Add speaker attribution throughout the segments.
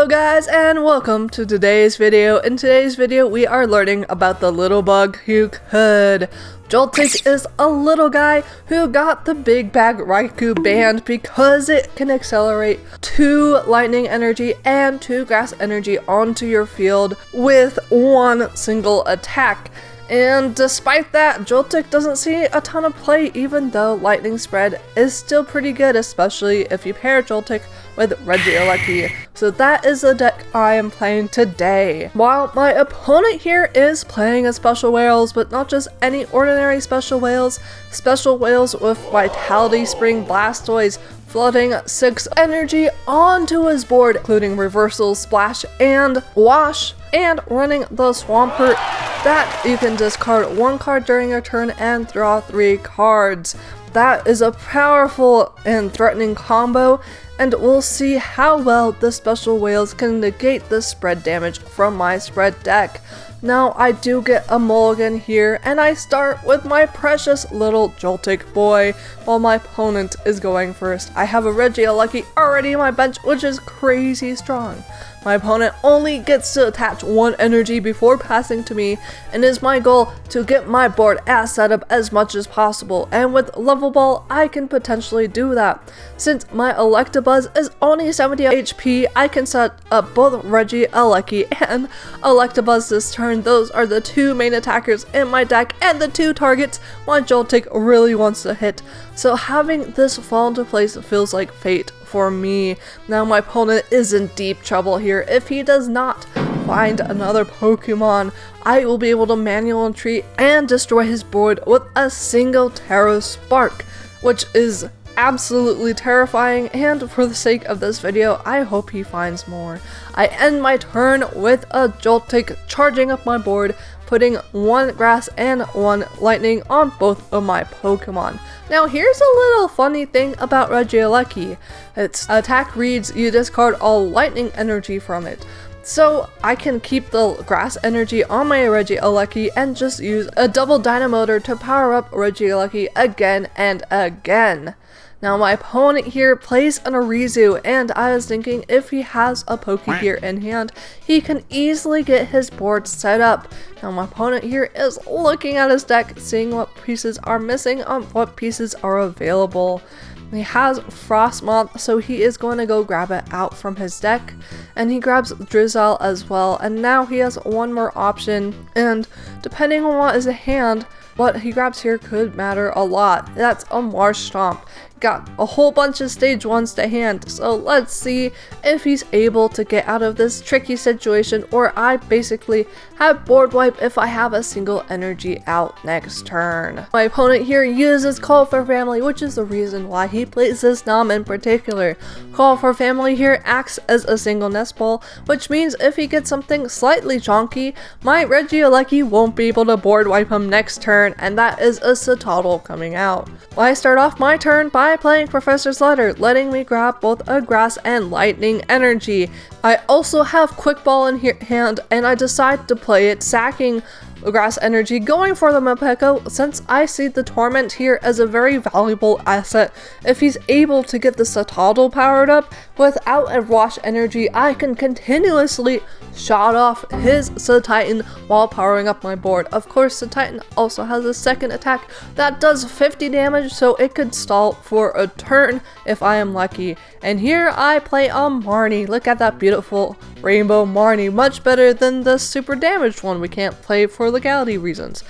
Speaker 1: Hello guys and welcome to today's video. In today's video we are learning about the little bug who could. Joltik is a little guy who got the Big Bag Raikou banned because it can accelerate 2 lightning energy and 2 grass energy onto your field with one single attack. And despite that, Joltik doesn't see a ton of play even though lightning spread is still pretty good, especially if you pair Joltik with Regieleki. So that is the deck I am playing today. While my opponent here is playing a special whales, but not just any ordinary special whales with Vitality Spring Blastoise, flooding 6 energy onto his board, including Reversal, Splash, and Wash, and running the Swampert that you can discard 1 card during your turn and draw 3 cards. That is a powerful and threatening combo, and we'll see how well the special whales can negate the spread damage from my spread deck. Now I do get a mulligan here, and I start with my precious little Joltik boy, while my opponent is going first. I have a Regieleki already on my bench, which is crazy strong. My opponent only gets to attach 1 energy before passing to me, and it is my goal to get my board as set up as much as possible, and with Level Ball I can potentially do that. Since my Electabuzz is only 70 HP, I can set up both Regieleki and Electabuzz this turn. Those are the 2 main attackers in my deck and the 2 targets my Joltik really wants to hit. So having this fall into place feels like fate for me. Now my opponent is in deep trouble here. If he does not find another Pokemon, I will be able to manual retreat and destroy his board with a single Tera Spark, which is absolutely terrifying, and for the sake of this video, I hope he finds more. I end my turn with a Joltik charging up my board, putting 1 grass and 1 lightning on both of my Pokemon. Now here's a little funny thing about Regieleki. Its attack reads you discard all lightning energy from it. So I can keep the grass energy on my Regieleki and just use a double Dynamotor to power up Regieleki again and again. Now my opponent here plays an Arizu, and I was thinking if he has a Pokegear in hand, he can easily get his board set up. Now my opponent here is looking at his deck, seeing what pieces are missing and what pieces are available. He has Frostmoth, so he is going to go grab it out from his deck, and he grabs Drizzle as well, and now he has 1 more option, and depending on what is in hand, what he grabs here could matter a lot. That's a Marsh Stomp. Got a whole bunch of stage 1s to hand, so let's see if he's able to get out of this tricky situation, or I basically have board wipe if I have a single energy out next turn. My opponent here uses Call for Family, which is the reason why he plays this Nom in particular. Call for Family here acts as a single nest ball, which means if he gets something slightly chonky, my Regieleki won't be able to board wipe him next turn, and that is a Citadel coming out. I start off my turn by playing Professor's Letter, letting me grab both a grass and lightning energy. I also have Quick Ball in hand, and I decide to play it, sacking grass energy, going for the Mapeko, since I see the Torment here as a very valuable asset. If he's able to get the Citadel powered up without a Wash energy, I can continuously shot off his Cititan while powering up my board. Of course, Cititan also has a second attack that does 50 damage, so it could stall for a turn if I am lucky. And here I play a Marnie. Look at that beautiful rainbow Marnie, much better than the super damaged one we can't play for legality reasons.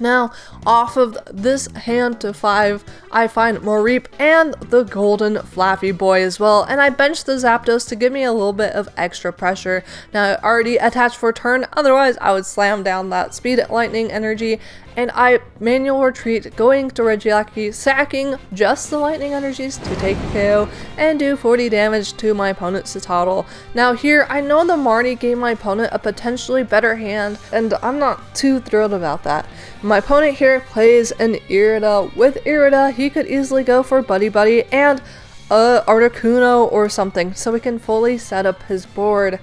Speaker 1: Now, off of this hand to 5, I find Mareep and the Golden Flaffy Boy as well, and I bench the Zapdos to give me a little bit of extra pressure. Now, I already attached for a turn, otherwise I would slam down that Speed Lightning energy, and I manual retreat, going to Regieleki, sacking just the lightning energies to take KO and do 40 damage to my opponent's Citadel. Now here, I know the Marnie gave my opponent a potentially better hand, and I'm not too thrilled about that. My opponent here plays an Irida. With Irida, he could easily go for Buddy Buddy and Articuno or something, so we can fully set up his board.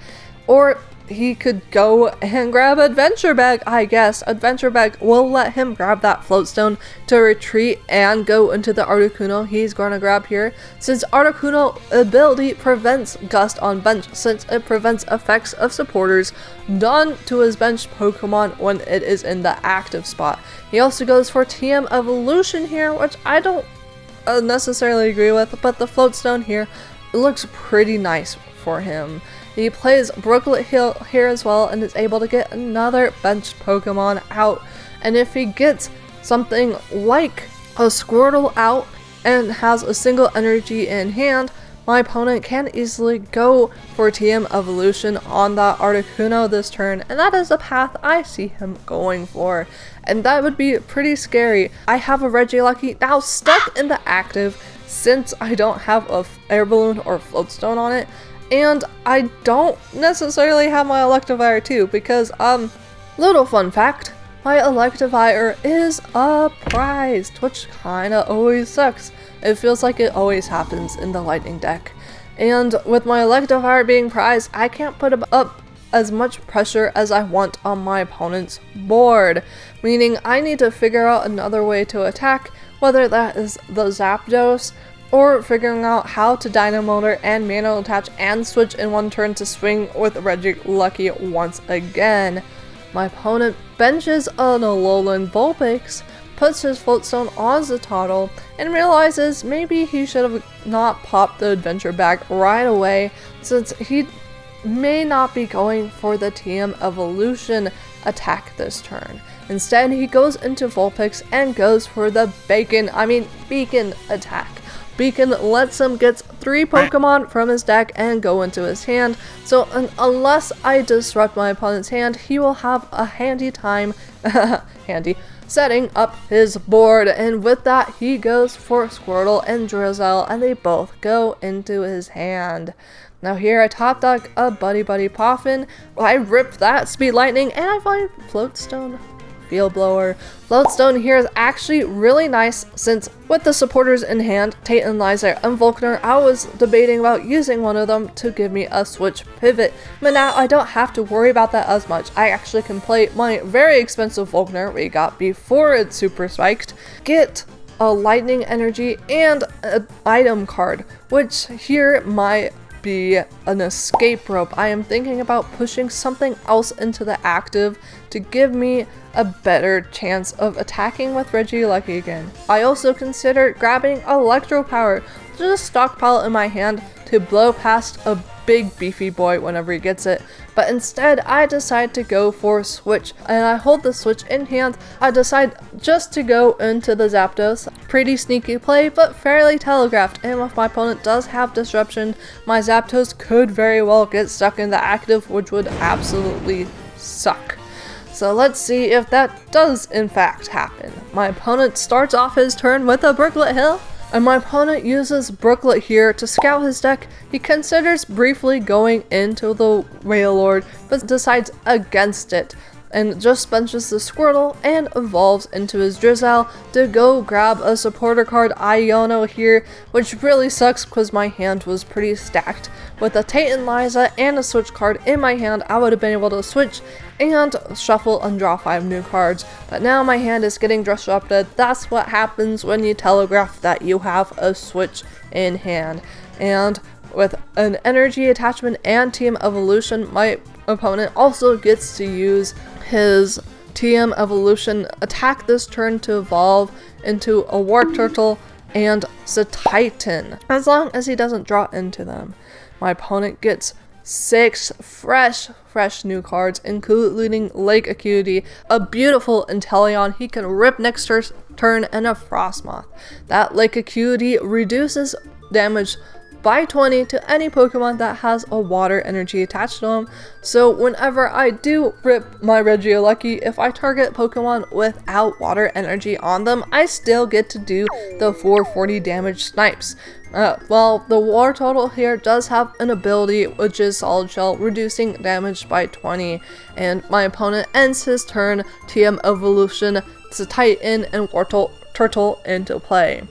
Speaker 1: Or he could go and grab Adventure Bag, I guess. Adventure Bag will let him grab that Floatstone to retreat and go into the Articuno he's going to grab here. Since Articuno ability prevents Gust on bench, since it prevents effects of supporters done to his bench Pokemon when it is in the active spot. He also goes for TM Evolution here, which I don't necessarily agree with, but the Floatstone here looks pretty nice for him. He plays Brooklet Hill here as well and is able to get another bench Pokemon out. And if he gets something like a Squirtle out and has a single energy in hand, my opponent can easily go for TM Evolution on that Articuno this turn, and that is a path I see him going for. And that would be pretty scary. I have a Regieleki now stuck in the active since I don't have a Air Balloon or Floatstone on it. And I don't necessarily have my Electivire too, because, little fun fact, my Electivire is a prized, which kinda always sucks. It feels like it always happens in the Lightning deck. And with my Electivire being prized, I can't put up as much pressure as I want on my opponent's board. Meaning I need to figure out another way to attack, whether that is the Zapdos, or figuring out how to Dynamotor and Manual Attach and switch in one turn to swing with Regieleki once again. My opponent benches an Alolan Vulpix, puts his Floatstone on Zotottle, and realizes maybe he should have not popped the Adventure Bag right away, since he may not be going for the TM Evolution attack this turn. Instead, he goes into Vulpix and goes for the Beacon attack. Beacon lets him get 3 Pokemon from his deck and go into his hand, so unless I disrupt my opponent's hand, he will have a handy time setting up his board, and with that he goes for Squirtle and Drizzle, and they both go into his hand. Now here I top deck a Buddy Poffin, I rip that Speed Lightning, and I find Floatstone. Field Blower. Floatstone here is actually really nice, since with the supporters in hand, Titanizer and Volkner, I was debating about using one of them to give me a switch pivot, but now I don't have to worry about that as much. I actually can play my very expensive Volkner we got before it super spiked, get a Lightning Energy and an item card, which here might be an escape rope. I am thinking about pushing something else into the active to give me a better chance of attacking with Regieleki again. I also considered grabbing Electro Power, just stockpile in my hand to blow past a big beefy boy whenever he gets it, but instead I decide to go for Switch, and I hold the Switch in hand. I decide just to go into the Zapdos. Pretty sneaky play, but fairly telegraphed, and if my opponent does have Disruption, my Zapdos could very well get stuck in the active, which would absolutely suck. So let's see if that does in fact happen. My opponent starts off his turn with a Brooklet Hill, and my opponent uses Brooklet here to scout his deck. He considers briefly going into the Wailord, but decides against it, and just benches the Squirtle and evolves into his Drizzle to go grab a supporter card Iono here, which really sucks because my hand was pretty stacked. With a Titanizer and a switch card in my hand, I would have been able to switch and shuffle and draw 5 new cards, but now my hand is getting disrupted. That's what happens when you telegraph that you have a switch in hand. And with an energy attachment and TM Evolution, my opponent also gets to use his TM Evolution attack this turn to evolve into a Wartortle and Titan, as long as he doesn't draw into them. My opponent gets 6 fresh new cards, including Lake Acuity, a beautiful Inteleon he can rip next turn, and a Frostmoth. That Lake Acuity reduces damage by 20 to any Pokemon that has a water energy attached to them, so whenever I do rip my Regieleki, if I target Pokemon without water energy on them, I still get to do the 440 damage snipes. Well, the Wartortle here does have an ability, which is Solid Shell, reducing damage by 20, and my opponent ends his turn, TM Evolution, to Titan and Wartortle into play.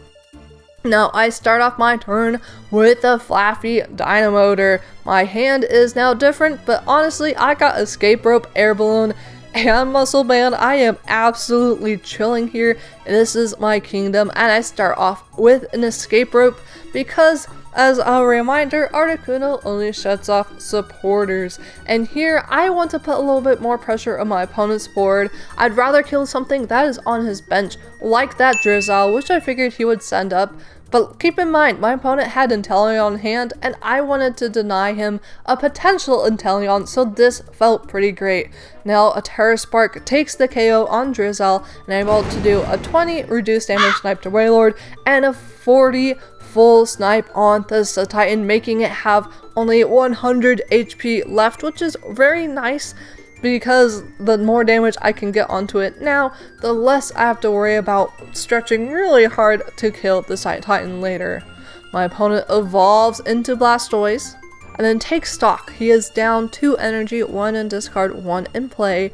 Speaker 1: Now I start off my turn with a Flaffy Dynamotor. My hand is now different, but honestly I got Escape Rope, Air Balloon, and Muscle Band. I am absolutely chilling here. This is my kingdom, and I start off with an Escape Rope because, as a reminder, Articuno only shuts off supporters. And here, I want to put a little bit more pressure on my opponent's board. I'd rather kill something that is on his bench, like that Drizzle, which I figured he would send up. But keep in mind, my opponent had Inteleon in hand, and I wanted to deny him a potential Inteleon, so this felt pretty great. Now, a Terra Spark takes the KO on Drizzle, and I'm able to do a 20 reduced damage snipe to Wailord, and a 40 full snipe on the Titan, making it have only 100 HP left, which is very nice because the more damage I can get onto it now, the less I have to worry about stretching really hard to kill the Titan later. My opponent evolves into Blastoise and then takes stock. He is down 2 energy, 1 in discard, 1 in play,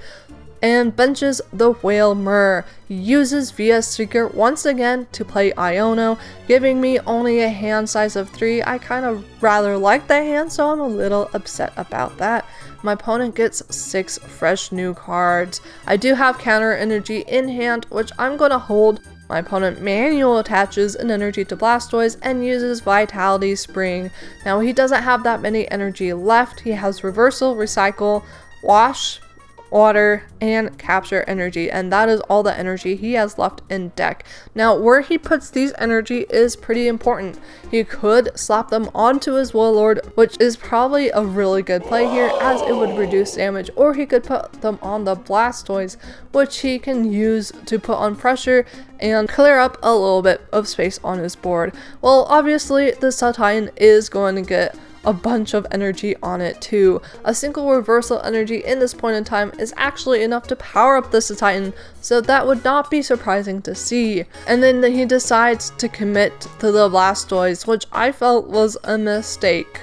Speaker 1: and benches the Wailmer. He uses VS Seeker once again to play Iono, giving me only a hand size of 3. I kind of rather like that hand, so I'm a little upset about that. My opponent gets 6 fresh new cards. I do have counter energy in hand, which I'm going to hold. My opponent manual attaches an energy to Blastoise and uses Vitality Spring. Now he doesn't have that many energy left. He has Reversal, Recycle, Wash, Water, and Capture energy, and that is all the energy he has left in deck. Now where he puts these energy is pretty important. He could slap them onto his Wailord, which is probably a really good play here as it would reduce damage, or he could put them on the Blastoise, which he can use to put on pressure and clear up a little bit of space on his board. Well, obviously the Titan is going to get a bunch of energy on it too. A single reversal energy in this point in time is actually enough to power up this Titan, so that would not be surprising to see. And then he decides to commit to the Blastoise, which I felt was a mistake.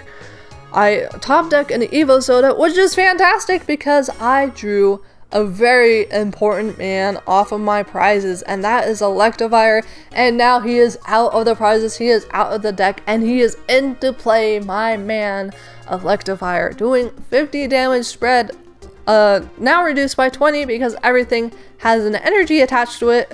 Speaker 1: I top deck an Evo Soda, which is fantastic because I drew a very important man off of my prizes, and that is Electivire, and now he is out of the prizes, he is out of the deck, and he is into play, my man Electivire, doing 50 damage spread, now reduced by 20 because everything has an energy attached to it.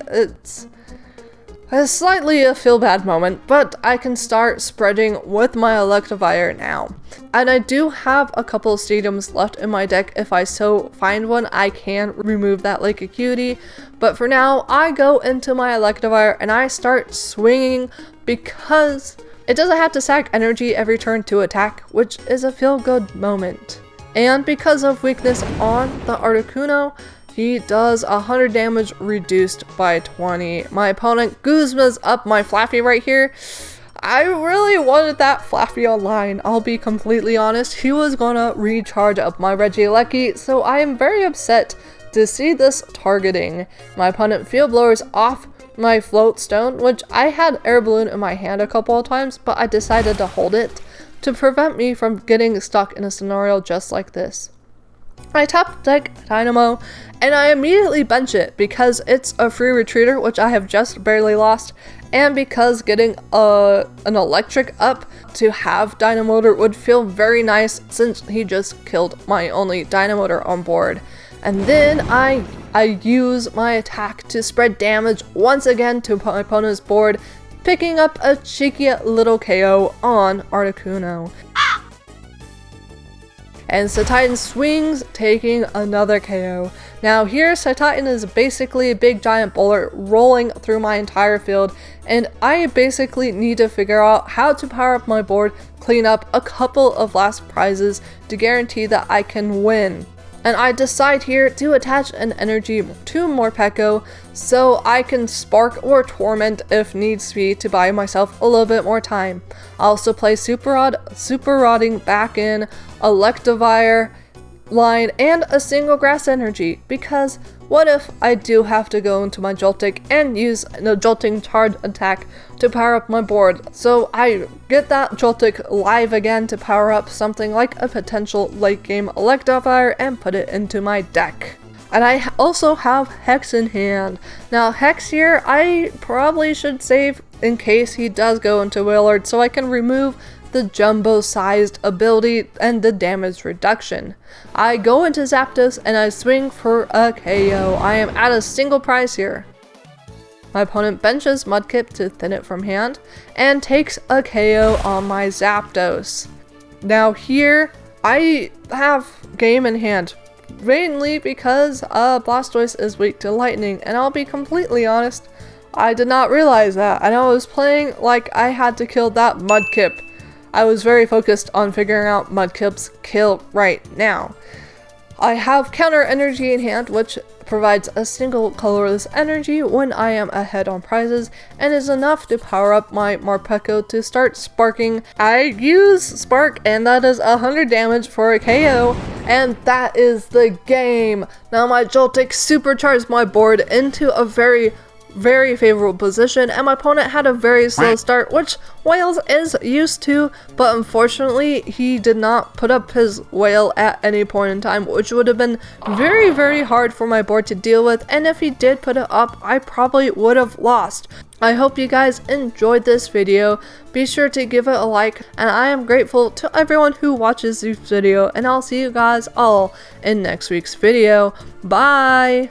Speaker 1: It's slightly a feel-bad moment, but I can start spreading with my Electivire now. And I do have a couple of stadiums left in my deck. If I so find one, I can remove that like a cutie. But for now, I go into my Electivire and I start swinging because it doesn't have to sack energy every turn to attack, which is a feel-good moment. And because of weakness on the Articuno, he does 100 damage reduced by 20. My opponent Guzma's up my Flaffy right here. I really wanted that Flaffy online, I'll be completely honest. He was gonna recharge up my Regieleki, so I am very upset to see this targeting. My opponent Field Blowers off my Float Stone, which I had Air Balloon in my hand a couple of times, but I decided to hold it to prevent me from getting stuck in a scenario just like this. I top deck Dynamo, and I immediately bench it because it's a free retreater, which I have just barely lost, and because getting an electric up to have Dynamotor would feel very nice since he just killed my only Dynamotor on board. And then I use my attack to spread damage once again to my opponent's board, picking up a cheeky little KO on Articuno. And Titan swings, taking another KO. Now here, Titan is basically a big giant bowler rolling through my entire field, and I basically need to figure out how to power up my board, clean up a couple of last prizes to guarantee that I can win. And I decide here to attach an energy to Morpeko so I can Spark or Torment if needs be to buy myself a little bit more time. I also play Super Rodding back in, Electivire line, and a single Grass Energy, because what if I do have to go into my Joltik and use the Jolting Charge attack to power up my board? So I get that Joltik live again to power up something like a potential late game Electivire and put it into my deck. And I also have Hex in hand. Now Hex here, I probably should save in case he does go into Willard, so I can remove the jumbo-sized ability and the damage reduction. I go into Zapdos and I swing for a KO. I am at a single prize here. My opponent benches Mudkip to thin it from hand and takes a KO on my Zapdos. Now here, I have game in hand, mainly because Blastoise is weak to lightning, and I'll be completely honest, I did not realize that, and I was playing like I had to kill that Mudkip. I was very focused on figuring out Mudkip's kill right now. I have counter energy in hand, which provides a single colorless energy when I am ahead on prizes, and is enough to power up my Morpeko to start sparking. I use Spark, and that is 100 damage for a KO, and that is the game. Now my Joltik supercharged my board into a very favorable position, and my opponent had a very slow start, which Whales is used to, but unfortunately he did not put up his whale at any point in time, which would have been very hard for my board to deal with, and if he did put it up, I probably would have lost. I hope you guys enjoyed this video. Be sure to give it a like, and I am grateful to everyone who watches this video, and I'll see you guys all in next week's video. Bye!